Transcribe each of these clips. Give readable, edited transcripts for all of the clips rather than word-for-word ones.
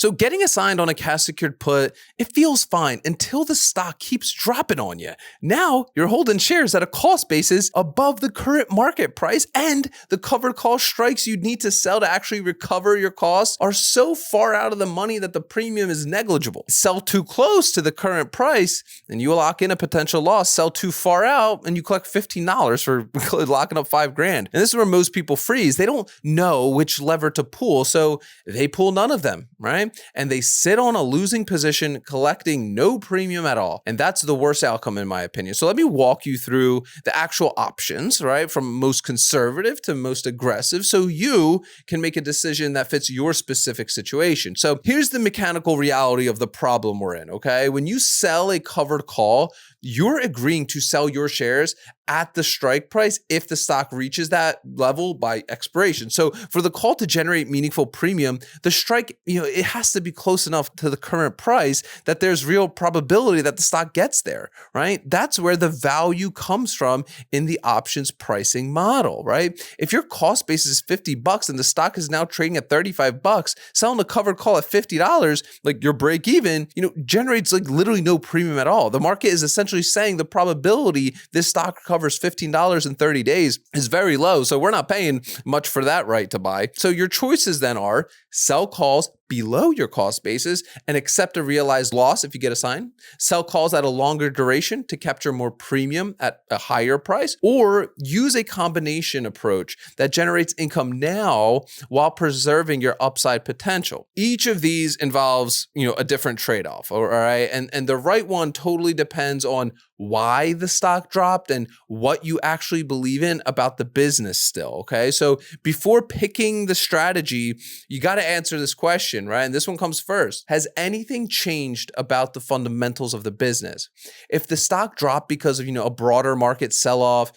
So getting assigned on a cash secured put, it feels fine until the stock keeps dropping on you. Now you're holding shares at a cost basis above the current market price, and the covered call strikes you'd need to sell to actually recover your costs are so far out of the money that the premium is negligible. Sell too close to the current price and you lock in a potential loss. Sell too far out and you collect $15 for locking up $5,000. And this is where most people freeze. They don't know which lever to pull, so they pull none of them, right? And they sit on a losing position, collecting no premium at all. And that's the worst outcome in my opinion. So let me walk you through the actual options, right? From most conservative to most aggressive, so you can make a decision that fits your specific situation. So here's the mechanical reality of the problem we're in, okay? When you sell a covered call, you're agreeing to sell your shares at the strike price if the stock reaches that level by expiration. So for the call to generate meaningful premium, the strike, it has to be close enough to the current price that there's real probability that the stock gets there, right? That's where the value comes from in the options pricing model, right? If your cost base is $50 and the stock is now trading at $35, selling a covered call at $50, like your break even, generates like literally no premium at all. The market is essentially saying the probability this stock covers $15 in 30 days is very low. So we're not paying much for that right to buy. So your choices then are sell calls below your cost basis and accept a realized loss if you get assigned, sell calls at a longer duration to capture more premium at a higher price, or use a combination approach that generates income now while preserving your upside potential. Each of these involves, a different trade-off, all right? And the right one totally depends on why the stock dropped and what you actually believe in about the business still, okay? So before picking the strategy, you got to answer this question, right? And this one comes first. Has anything changed about the fundamentals of the business? If the stock dropped because of, a broader market sell-off,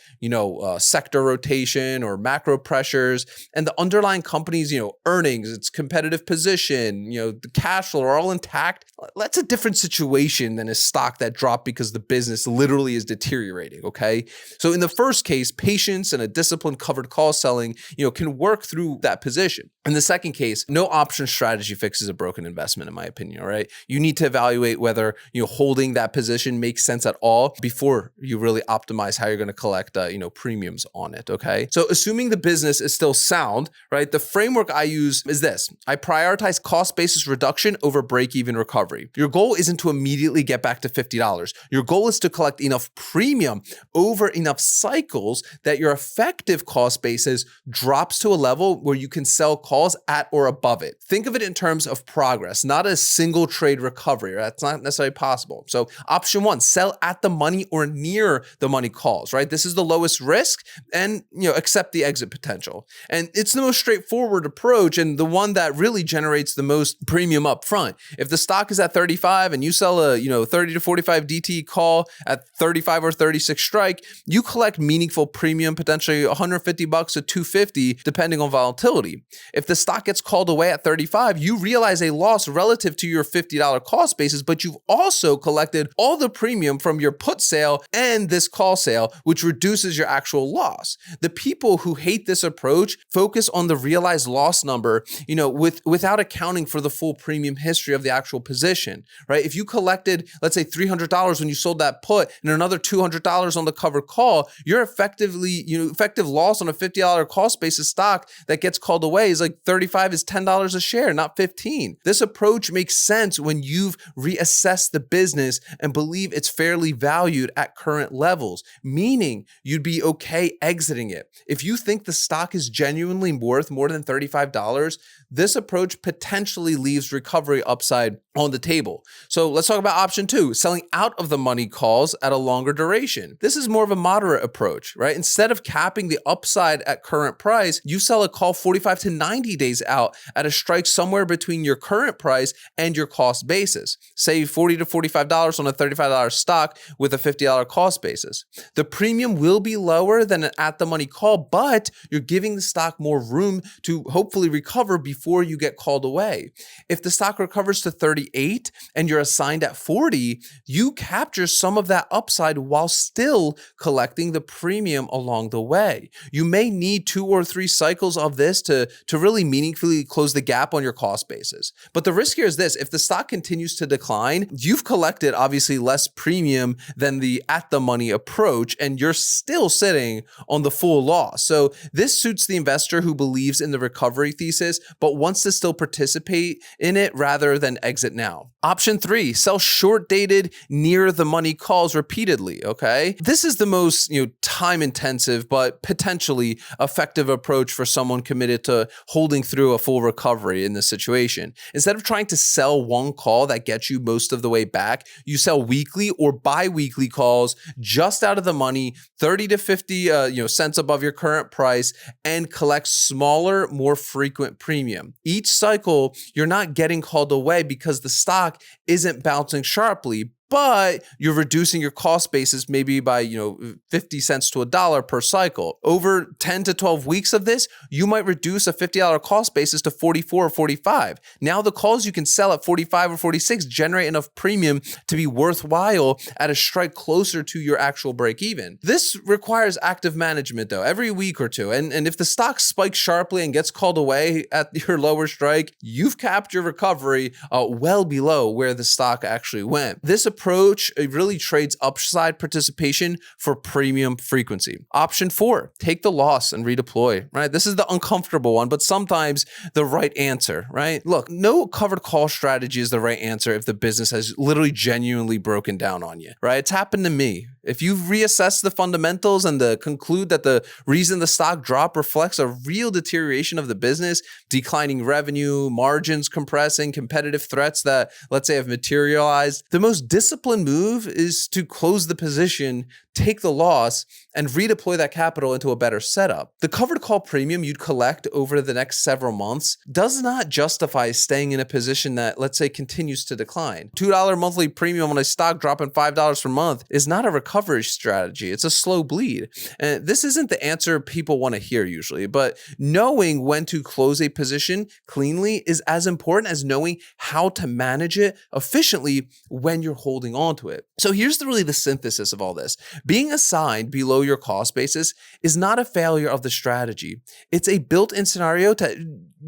sector rotation or macro pressures, and the underlying company's, earnings, its competitive position, the cash flow are all intact, that's a different situation than a stock that dropped because the business literally is deteriorating, okay? So in the first case, patience and a disciplined covered call selling, can work through that position. In the second case, no option strategy fixes a broken investment, in my opinion, all right? You need to evaluate whether, holding that position makes sense at all before you really optimize how you're going to collect, premiums on it, okay? So assuming the business is still sound, right? The framework I use is this. I prioritize cost basis reduction over break-even recovery. Your goal isn't to immediately get back to $50. Your goal is to collect enough premium over enough cycles that your effective cost basis drops to a level where you can sell calls at or above it. Think of it in terms of progress, not a single trade recovery. Right? That's not necessarily possible. So option one, sell at the money or near the money calls, right? This is the lowest risk and, accept the exit potential. And it's the most straightforward approach and the one that really generates the most premium up front. If the stock is at 35 and you sell a, 30 to 45 DT call at 35 or 36 strike, you collect meaningful premium, potentially $150 to $250, depending on volatility. If the stock gets called away at 35, you realize a loss relative to your $50 cost basis, but you've also collected all the premium from your put sale and this call sale, which reduces your actual loss. The people who hate this approach focus on the realized loss number, without accounting for the full premium history of the actual position, right? If you collected, let's say $300 when you sold that put and another $200 on the covered call, your effective loss on a $50 cost basis stock that gets called away is like 35 is $10 a share, not 15. This approach makes sense when you've reassessed the business and believe it's fairly valued at current levels, meaning you'd be okay exiting it. If you think the stock is genuinely worth more than $35, this approach potentially leaves recovery upside on the table. So let's talk about option two, selling out of the money calls at a longer duration. This is more of a moderate approach, right? Instead of capping the upside at current price, you sell a call 45 to 90 days out at a strike somewhere between your current price and your cost basis. Save $40 to $45 on a $35 stock with a $50 cost basis. The premium will be lower than an at the money call, but you're giving the stock more room to hopefully recover before you get called away. If the stock recovers to 38 38 and you're assigned at 40, you capture some of that upside while still collecting the premium along the way. You may need 2 or 3 cycles of this to really meaningfully close the gap on your cost basis. But the risk here is this: if the stock continues to decline, you've collected obviously less premium than the at the money approach, and you're still sitting on the full loss. So this suits the investor who believes in the recovery thesis, but wants to still participate in it rather than exit now. Option 3, sell short dated near the money calls repeatedly, okay? This is the most, time intensive, but potentially effective approach for someone committed to holding through a full recovery in this situation. Instead of trying to sell one call that gets you most of the way back, you sell weekly or bi-weekly calls just out of the money, 30 to 50 cents above your current price, and collect smaller, more frequent premium. Each cycle, you're not getting called away because the stock isn't bouncing sharply, but you're reducing your cost basis maybe by 50 cents to $1 per cycle. Over 10 to 12 weeks of this, you might reduce a $50 cost basis to 44 or 45. Now the calls you can sell at 45 or 46 generate enough premium to be worthwhile at a strike closer to your actual break even. This requires active management though, every week or two. And if the stock spikes sharply and gets called away at your lower strike, you've capped your recovery well below where the stock actually went. This approach really trades upside participation for premium frequency. Option 4, take the loss and redeploy, right? This is the uncomfortable one, but sometimes the right answer, right? Look, no covered call strategy is the right answer if the business has literally genuinely broken down on you, right? It's happened to me. If you reassess the fundamentals and conclude that the reason the stock drop reflects a real deterioration of the business, declining revenue, margins compressing, competitive threats that, let's say, have materialized, the most disciplined move is to close the position, take the loss, and redeploy that capital into a better setup. The covered call premium you'd collect over the next several months does not justify staying in a position that, let's say, continues to decline. $2 monthly premium on a stock dropping $5 per month is not a recovery strategy. It's a slow bleed. And this isn't the answer people want to hear usually, but knowing when to close a position cleanly is as important as knowing how to manage it efficiently when you're holding on to it. So here's really the synthesis of all this. Being assigned below your cost basis is not a failure of the strategy. It's a built-in scenario that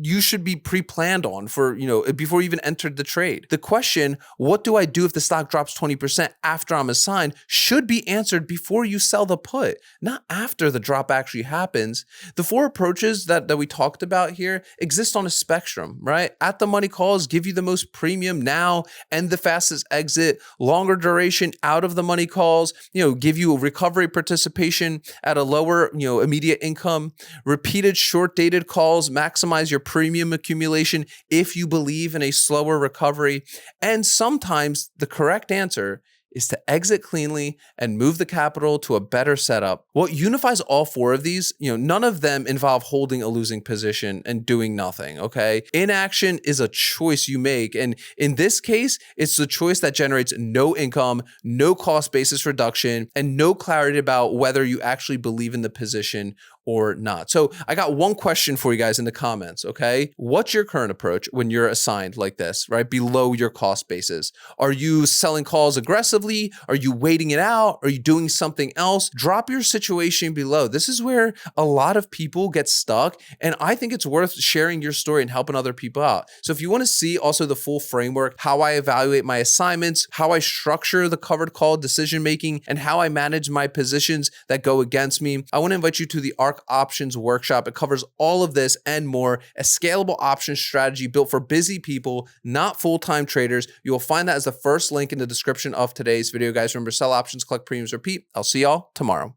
you should be pre-planned on for, before you even entered the trade. The question, what do I do if the stock drops 20% after I'm assigned, should be answered before you sell the put, not after the drop actually happens. The 4 approaches that we talked about here exist on a spectrum, right? At the money calls give you the most premium now and the fastest exit. Longer duration out of the money calls, give you a recovery participation at a lower, immediate income. Repeated short dated calls maximize your premium accumulation if you believe in a slower recovery. And sometimes the correct answer is to exit cleanly and move the capital to a better setup. What unifies all 4 of these, none of them involve holding a losing position and doing nothing, okay? Inaction is a choice you make. And in this case, it's the choice that generates no income, no cost basis reduction, and no clarity about whether you actually believe in the position or not. So I got one question for you guys in the comments, okay? What's your current approach when you're assigned like this, right? Below your cost basis? Are you selling calls aggressively? Are you waiting it out? Are you doing something else? Drop your situation below. This is where a lot of people get stuck, and I think it's worth sharing your story and helping other people out. So if you want to see also the full framework, how I evaluate my assignments, how I structure the covered call decision-making, and how I manage my positions that go against me, I want to invite you to the Ark Options workshop. It covers all of this and more, a scalable options strategy built for busy people, not full-time traders. You will find that as the first link in the description of today's video, guys. Remember, sell options, collect premiums, repeat. I'll see y'all tomorrow.